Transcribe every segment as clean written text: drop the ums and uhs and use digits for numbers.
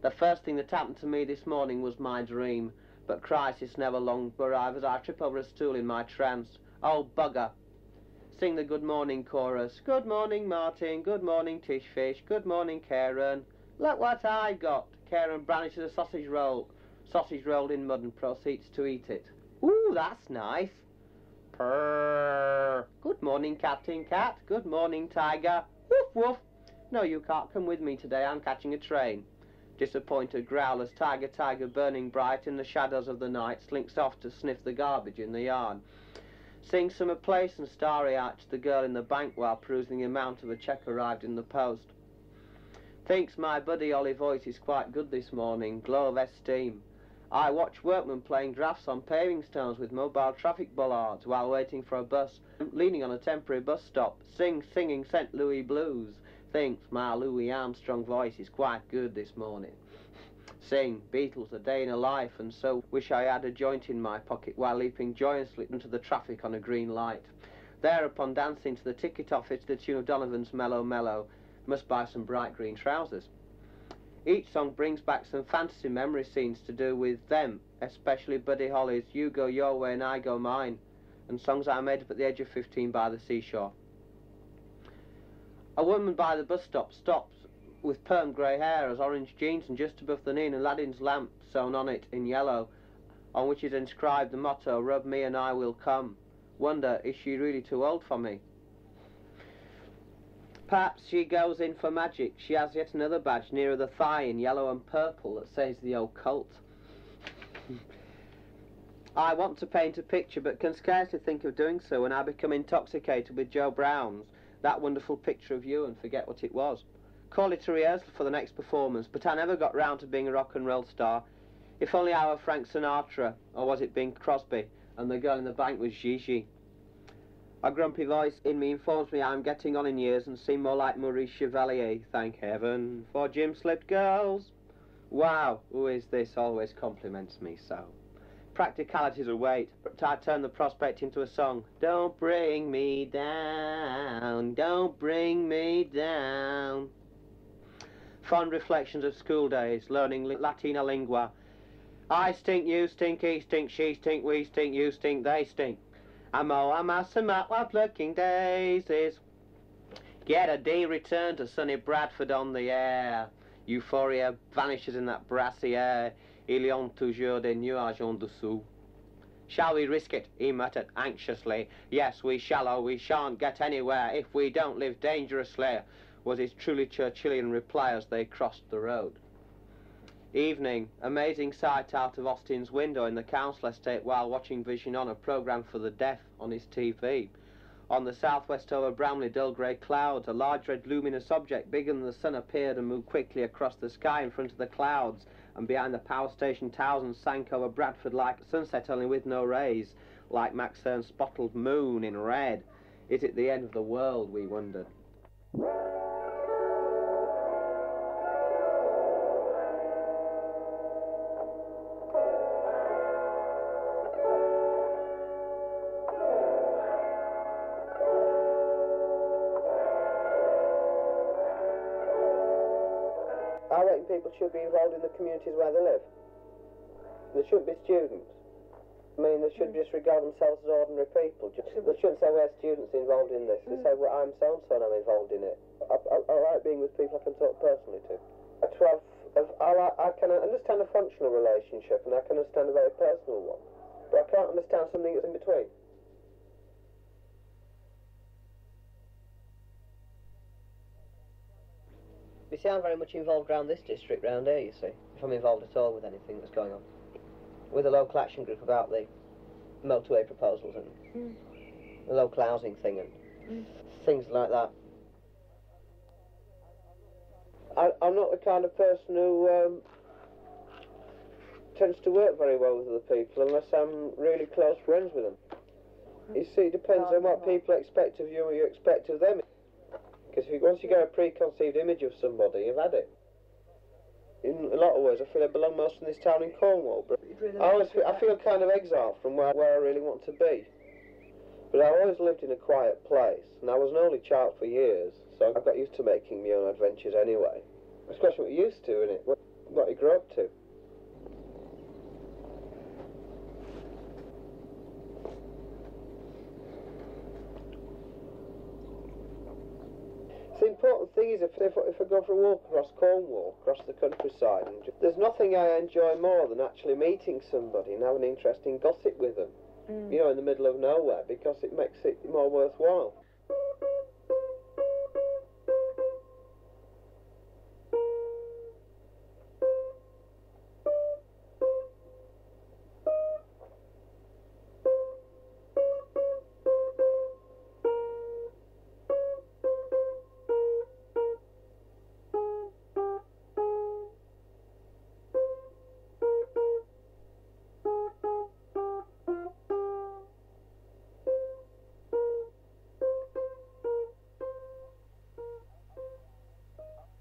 The first thing that happened to me this morning was my dream, but crisis never long arrive as I trip over a stool in my trance. Oh, bugger. Sing the good morning chorus. Good morning, Martin. Good morning, Tish Fish. Good morning, Karen. Look what I got. Karen brandishes a sausage roll. Sausage rolled in mud and proceeds to eat it. Ooh, that's nice. Purr. Good morning, Captain Cat. Good morning, Tiger. Woof, woof. No, you can't come with me today. I'm catching a train. Disappointed growl as Tiger, burning bright in the shadows of the night, slinks off to sniff the garbage in the yard. Sings summer place and starry-eyed to the girl in the bank while perusing the amount of a cheque arrived in the post. Thinks my buddy Ollie voice is quite good this morning, glow of esteem. I watch workmen playing drafts on paving stones with mobile traffic bollards while waiting for a bus, leaning on a temporary bus stop, singing St. Louis blues. Thinks my Louis Armstrong voice is quite good this morning. Sing Beatles, A Day in a Life, and so wish I had a joint in my pocket while leaping joyously into the traffic on a green light. Thereupon dancing to the ticket office to the tune of Donovan's Mellow Mellow. Must buy some bright green trousers. Each song brings back some fantasy memory scenes to do with them, especially Buddy Holly's You Go Your Way and I Go Mine, and songs I made up at the age of 15 by the seashore. A woman by the bus stop stops with perm grey hair, has orange jeans and just above the knee an Aladdin's lamp sewn on it in yellow, on which is inscribed the motto, Rub me and I will come. Wonder, is she really too old for me? Perhaps she goes in for magic. She has yet another badge nearer the thigh in yellow and purple that says the occult. I want to paint a picture but can scarcely think of doing so when I become intoxicated with Joe Brown's That Wonderful Picture of You and forget what it was. Call it a rehearsal for the next performance, but I never got round to being a rock and roll star. If only I were Frank Sinatra, or was it Bing Crosby, and the girl in the bank was Gigi. A grumpy voice in me informs me I'm getting on in years and seem more like Maurice Chevalier. Thank heaven for gym-slipped girls. Wow, who is this? Always compliments me so. Practicalities await, but I turn the prospect into a song. Don't bring me down, don't bring me down. Fond reflections of school days, learning Latina lingua. I stink, you stink, he stink, she stink, we stink, you stink, they stink. Amo, amassima, while plucking daisies. Get a D return to sunny Bradford on the air. Euphoria vanishes in that brassy air. Il y a toujours des nuages en dessous. Shall we risk it? He muttered anxiously. Yes, we shall, or we shan't get anywhere if we don't live dangerously, was his truly Churchillian reply as they crossed the road. Evening, amazing sight out of Austin's window in the council estate while watching Vision On, a programme for the deaf, on his TV. On the southwest over Bramley, dull grey clouds, a large red luminous object bigger than the sun appeared and moved quickly across the sky in front of the clouds, and behind the power station towers and sank over Bradford like sunset only with no rays, like Max Ernst's spotted moon in red. Is it the end of the world, we wondered. I reckon people should be involved in the communities where they live. They shouldn't be students. I mean, they should just regard themselves as ordinary people. They shouldn't say, we're students involved in this. They say, well, I'm so-and-so and I'm involved in it. I like being with people I can talk personally to. I can understand a functional relationship and I can understand a very personal one. But I can't understand something that's in between. You see, I'm very much involved around this district round here, you see, if I'm involved at all with anything that's going on. With a local action group about the motorway proposals and the local housing thing and things like that. I'm not the kind of person who tends to work very well with other people unless I'm really close friends with them. You see, it depends on what people expect of you and you expect of them. Because once you get a preconceived image of somebody, you've had it. In a lot of ways, I feel I belong most in this town in Cornwall, but I feel kind of exiled from where I really want to be. But I always lived in a quiet place, and I was an only child for years, so I got used to making my own adventures anyway. Especially what you're used to, innit? what you grew up to. The important thing is if I go for a walk across Cornwall, across the countryside, and there's nothing I enjoy more than actually meeting somebody and having interesting gossip with them, you know, in the middle of nowhere, because it makes it more worthwhile.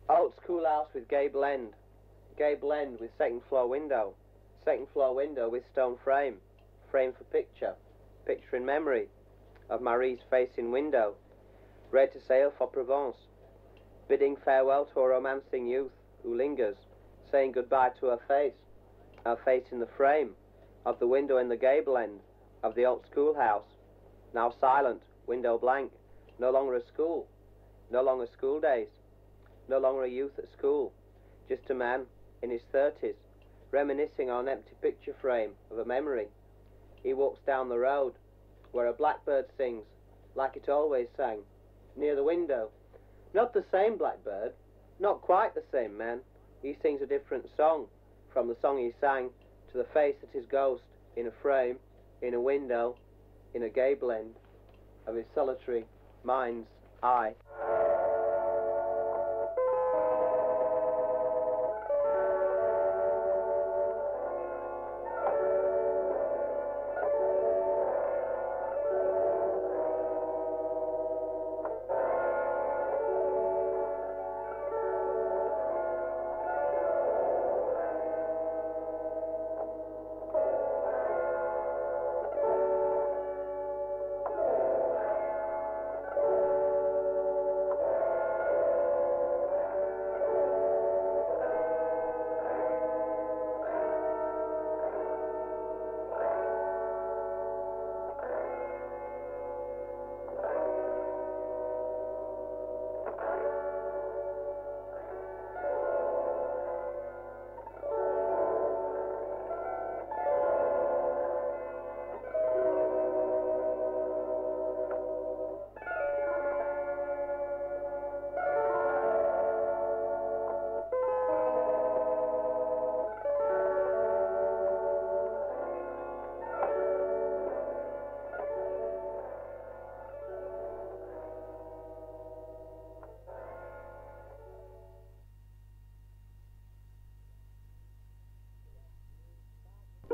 Old schoolhouse with gable end with second floor window with stone frame for picture in memory of Marie's face in window, ready to sail for Provence, bidding farewell to a romancing youth who lingers, saying goodbye to her face in the frame of the window in the gable end of the old schoolhouse, now silent, window blank, no longer a school, no longer school days, no longer a youth at school, just a man in his 30s, reminiscing on an empty picture frame of a memory. He walks down the road where a blackbird sings, like it always sang, near the window. Not the same blackbird, not quite the same man. He sings a different song from the song he sang to the face that is ghost in a frame, in a window, in a gable end of his solitary mind's eye.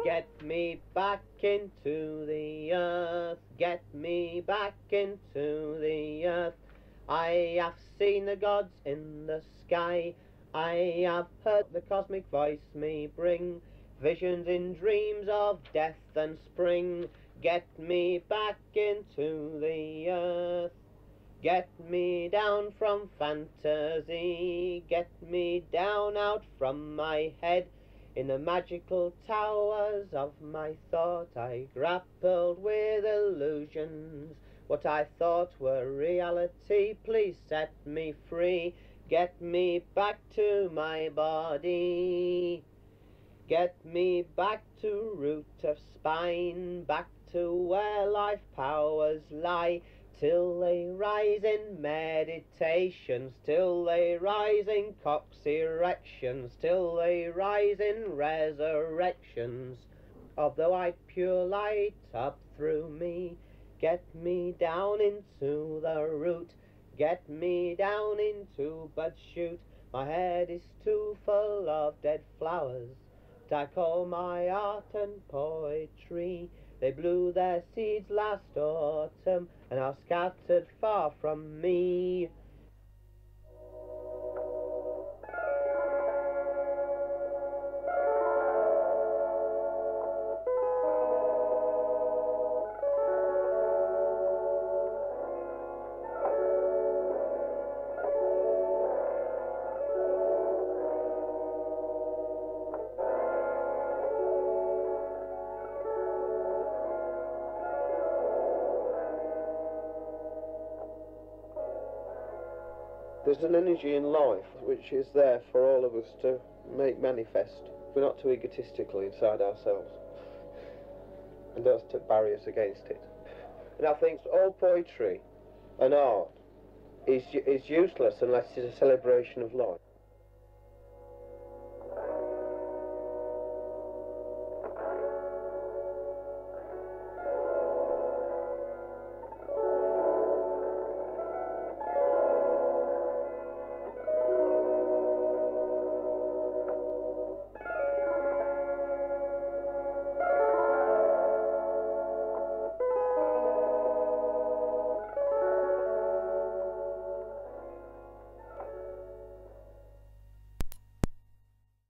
Get me back into the earth, get me back into the earth. I have seen the gods in the sky, I have heard the cosmic voice me bring visions in dreams of death and spring. Get me back into the earth, get me down from fantasy, get me down out from my head. In the magical towers of my thought I grappled with illusions. What I thought were reality, please set me free. Get me back to my body. Get me back to root of spine, back to where life powers lie. Till they rise in meditations, till they rise in cocks erections, till they rise in resurrections of the white pure light up through me. Get me down into the root, get me down into bud shoot. My head is too full of dead flowers, but I call my art and poetry. They blew their seeds last autumn and are scattered far from me. There's an energy in life which is there for all of us to make manifest. We're not too egotistical inside ourselves, and that's to barriers against it. And I think all poetry and art is useless unless it's a celebration of life.